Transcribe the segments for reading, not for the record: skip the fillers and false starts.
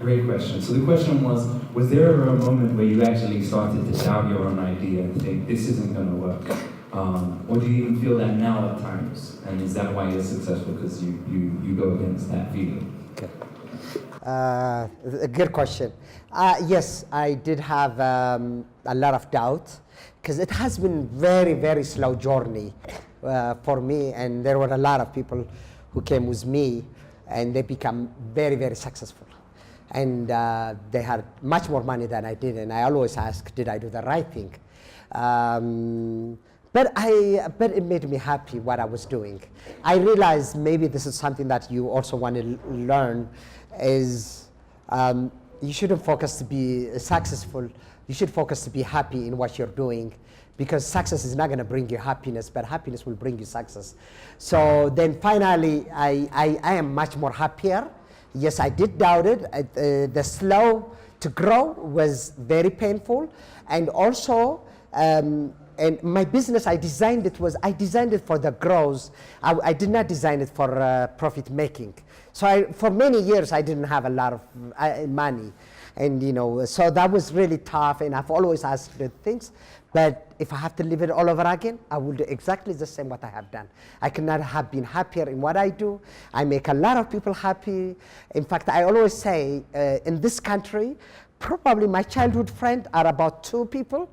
Great question. So the question was there ever a moment where you actually started to doubt your own idea and think, this isn't going to work? Or do you even feel that now at times? And is that why you're successful, because you go against that feeling? Okay. A good question. Yes, I did have a lot of doubt, because it has been very, very slow journey for me, and there were a lot of people who came with me, and they become very, very successful. And they had much more money than I did, and I always ask, did I do the right thing? But it made me happy what I was doing. I realized maybe this is something that you also want to learn, is you shouldn't focus to be successful. You should focus to be happy in what you're doing, because success is not going to bring you happiness, but happiness will bring you success. So then finally, I am much more happier. Yes, I did doubt it. The slow to grow was very painful. And also, and my business, I designed it for the growth. I did not design it for profit making. So for many years, I didn't have a lot of money. And so that was really tough, and I've always asked the things. But if I have to live it all over again, I will do exactly the same what I have done. I could not have been happier in what I do. I make a lot of people happy. In fact, I always say, in this country, probably my childhood friends are about 2 people.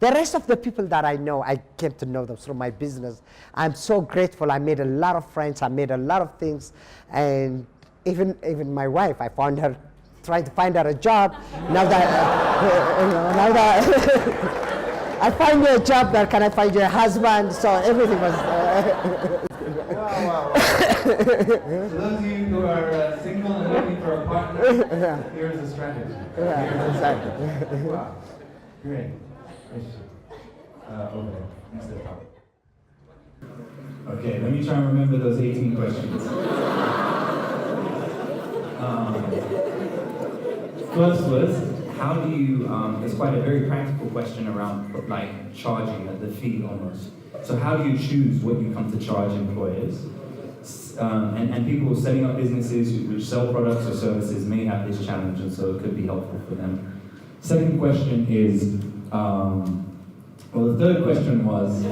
The rest of the people that I know, I came to know them through my business. I'm so grateful. I made a lot of friends. I made a lot of things. And even my wife, I found her, trying to find her a job. Now that I find you a job, there can I find you a husband? So everything was. Wow. For those of you who are single and looking for a partner, here's the strategy. Yeah, exactly. Wow. Great. Over there, next to the top. Okay, let me try and remember those 18 questions. First was, how do you, it's quite a very practical question around like charging at the fee almost. So how do you choose what you come to charge employers? And people setting up businesses which sell products or services may have this challenge, and so it could be helpful for them. Second question is, well, the third question was,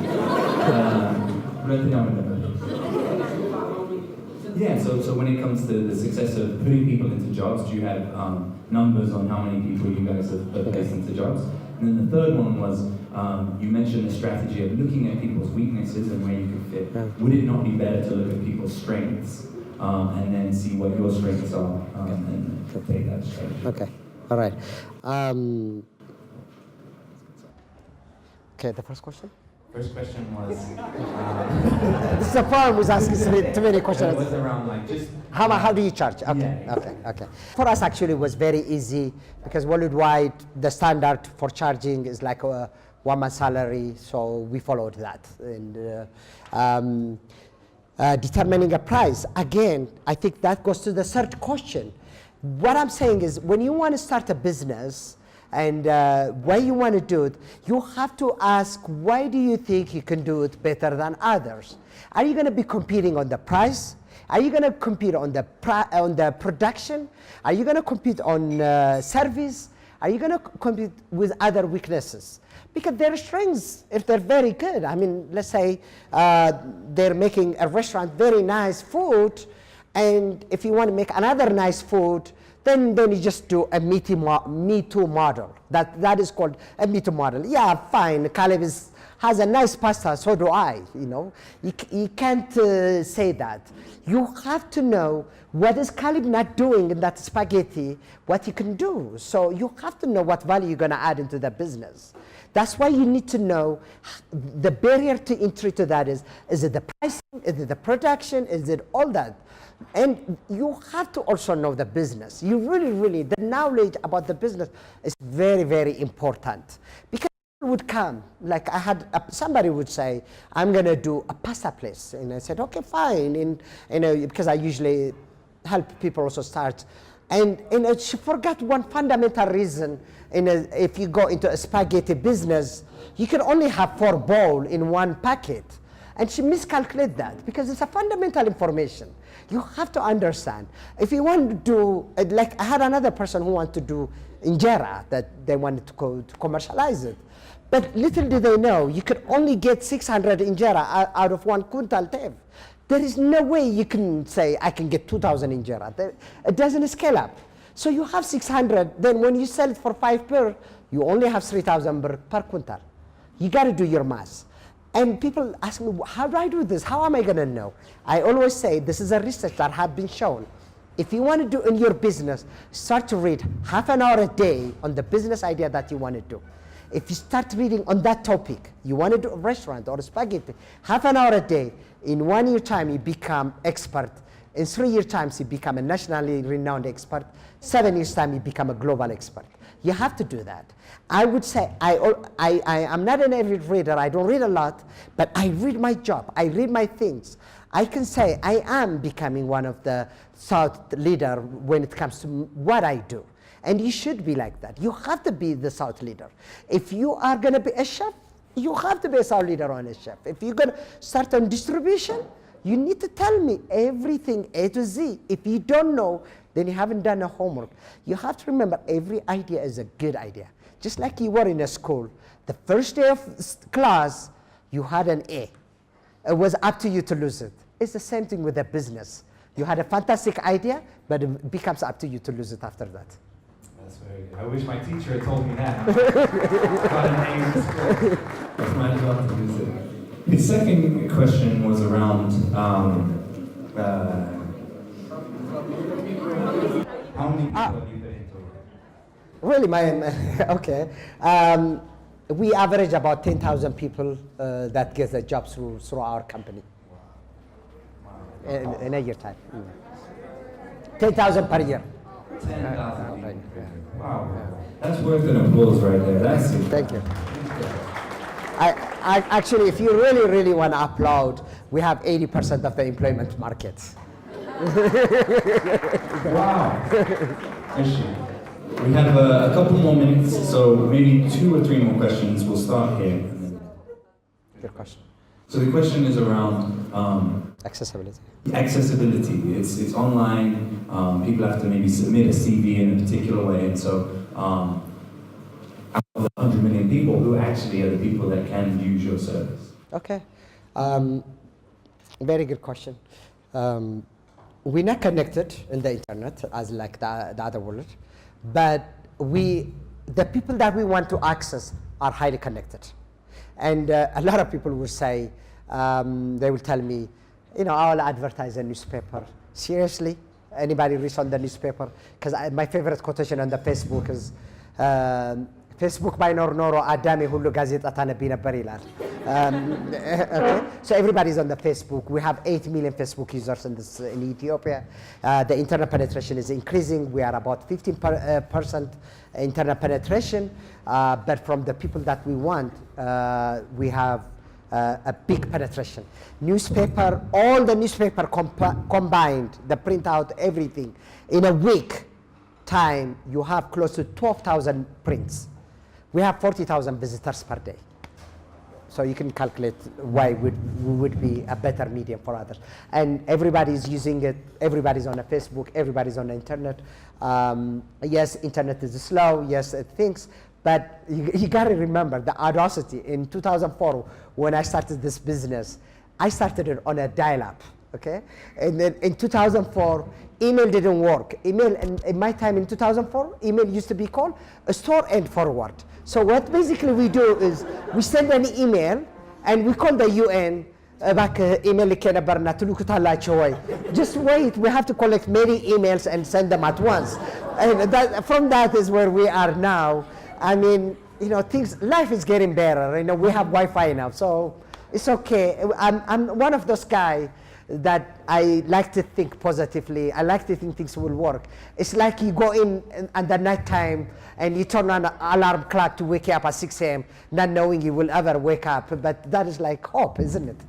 yeah, so when it comes to the success of putting people into jobs, do you have numbers on how many people you guys have placed into jobs? And then the third one was, you mentioned the strategy of looking at people's weaknesses and where you can fit. Yeah. Would it not be better to look at people's strengths and then see what your strengths are and take that strategy? Okay, all right. Okay, the first question? First question was... This is a problem with asking too many questions. It was around like just... How do you charge? Okay, yeah. okay. For us actually it was very easy, because worldwide the standard for charging is like a 1 month salary, so we followed that. And determining a price, again, I think that goes to the third question. What I'm saying is, when you want to start a business, and why you want to do it, you have to ask, why do you think you can do it better than others? Are you going to be competing on the price? Are you going to compete on the production? Are you going to compete on service? Are you going to compete with other weaknesses? Because their strengths, if they're very good, I mean, let's say they're making a restaurant very nice food, and if you want to make another nice food, then you just do a Me Too model. That is called a Me Too model. Yeah, fine, Caleb has a nice pasta, so do I, You can't say that. You have to know what is Caleb not doing in that spaghetti, what he can do. So you have to know what value you're gonna add into the business. That's why you need to know the barrier to entry to that is it the pricing, is it the production, is it all that? And you have to also know the business. You really, the knowledge about the business is very, very important. Because people would come, like I had, somebody would say, I'm gonna do a pasta place. And I said, okay, fine. And because I usually help people also start. And she forgot one fundamental reason. If you go into a spaghetti business, you can only have 4 bowls in one packet. And she miscalculated that because it's a fundamental information. You have to understand. If you want to do, like I had another person who wanted to do injera, that they wanted to commercialize it. But little did they know, you could only get 600 injera out of 1 quintal tev. There is no way you can say, I can get 2,000 injera. It doesn't scale up. So you have 600, then when you sell it for 5 per, you only have 3,000 per quintal. You got to do your math. And people ask me, how do I do this? How am I going to know? I always say, this is a research that has been shown. If you want to do in your business, start to read half an hour a day on the business idea that you want to do. If you start reading on that topic, you want to do a restaurant or a spaghetti, half an hour a day, in 1 year time you become expert. In 3 year times you become a nationally renowned expert. 7 years time you become a global expert. You have to do that. I would say, I'm not an avid reader, I don't read a lot, but I read my job, I read my things. I can say I am becoming one of the thought leader when it comes to what I do. And you should be like that. You have to be the thought leader. If you are going to be a chef, you have to be a thought leader on a chef. If you're going to start on distribution, you need to tell me everything A to Z. If you don't know, then you haven't done a homework. You have to remember every idea is a good idea. Just like you were in a school, the first day of class, you had an A. It was up to you to lose it. It's the same thing with a business. You had a fantastic idea, but it becomes up to you to lose it after that. That's very good. I wish my teacher had told me that. Got an A in school. That's my job to use it. The second question was around how many people have you put into it? Really, okay. We average about 10,000 people that get a job through our company. Wow. In a year time. 10,000 per year. 10,000 people. Wow. That's worth an applause right there. That's it. Thank you. I actually, if you really, really want to applaud, we have 80% of the employment market. Wow. We have a couple more minutes, so maybe 2 or 3 more questions. We'll start here. Your question. So the question is around Accessibility. accessibility. It's online. People have to maybe submit a CV in a particular way, and so out of the 100 million people, who actually are the people that can use your service? Okay. Very good question. We're not connected in the internet as like the other world, but the people that we want to access are highly connected. And a lot of people will say, they will tell me, I'll advertise a newspaper. Seriously? Anybody reads on the newspaper? Because my favorite quotation on the Facebook is, Facebook ባይኖር ኖሮ አዳሜ ሁሉ ጋዜጣ ታነቢ ነበር ይላል. Okay? So everybody's on the Facebook. We have 8 million Facebook users in Ethiopia. The internet penetration is increasing. We are about 15% internet penetration. But from the people that we want, we have a big penetration. Newspaper, all the newspaper combined, the printout, everything. In a week time, you have close to 12,000 prints. We have 40,000 visitors per day. So you can calculate why we would be a better medium for others. And everybody's using it. Everybody's on the Facebook. Everybody's on the internet. Yes, internet is slow. Yes, it thinks. But you got to remember the audacity. In 2004, when I started this business, I started it on a dial-up. Okay? And then in 2004, email didn't work. Email, in my time in 2004, email used to be called a store and forward. So what basically we do is we send an email and we call the UN back email just wait, we have to collect many emails and send them at once. And from that is where we are now. I mean, life is getting better. We have Wi-Fi now, so it's okay. I'm one of those guys that I like to think positively. I like to think things will work. It's like you go in at the night time and you turn on an alarm clock to wake you up at 6 a.m. not knowing you will ever wake up. But that is like hope, isn't it?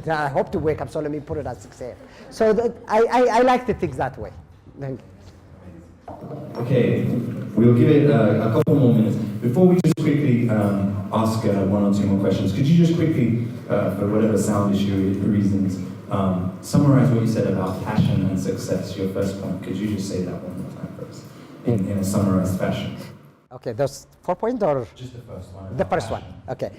I hope to wake up, so let me put it at 6 a.m. So I like to think that way. Thank you. Okay. We'll give it a couple more minutes. Before we just quickly ask one or two more questions, could you just quickly, for whatever sound issue reasons, summarize what you said about passion and success, your first point? Could you just say that one more time for us, in a summarized fashion? Okay, those 4 points or? Just the first one. The first one, okay.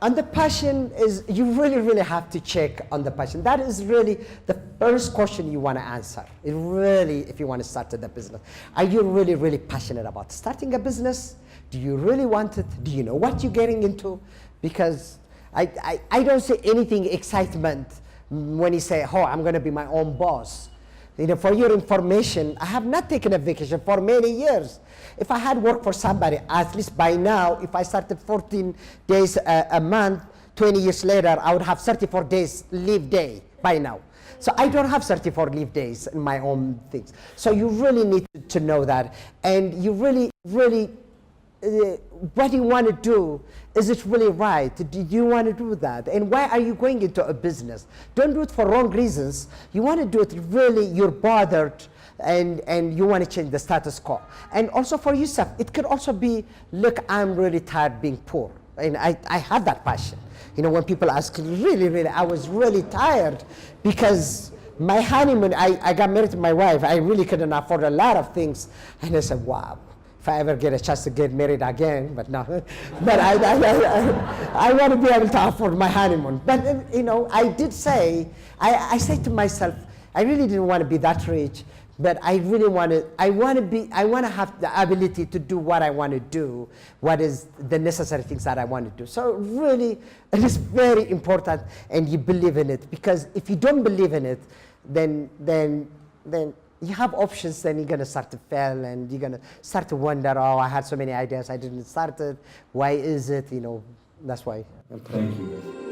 On the passion is, you really have to check on the passion. That is really the first question you want to answer. It really, if you want to start the business, are you really passionate about starting a business? Do you really want it? Do you know what you're getting into? Because I don't see anything excitement when you say, oh, I'm going to be my own boss. You know, for your information, I have not taken a vacation for many years. If I had worked for somebody, at least by now, if I started 14 days a month, 20 years later, I would have 34 days leave day by now. So I don't have 34 leave days in my own things. So you really need to know that. And you really, what you want to do, is it really right? Do you want to do that? And why are you going into a business? Don't do it for wrong reasons. You want to do it really, you're bothered, and you want to change the status quo. And also for yourself, it could also be, look, I'm really tired being poor. And I have that passion. You know, when people ask, really, I was really tired because my honeymoon, I got married to my wife. I really couldn't afford a lot of things. And I said, wow. If I ever get a chance to get married again, but no. But I want to be able to afford my honeymoon. But you know, I did say, I said to myself, I really didn't want to be that rich, but I really want to have the ability to do what I want to do, what is the necessary things that I want to do. So really, it is very important, and you believe in it, because if you don't believe in it, then you have options, then you're going to start to fail, and you're going to start to wonder, oh, I had so many ideas, I didn't start it. Why is it? You know, that's why. Thank you.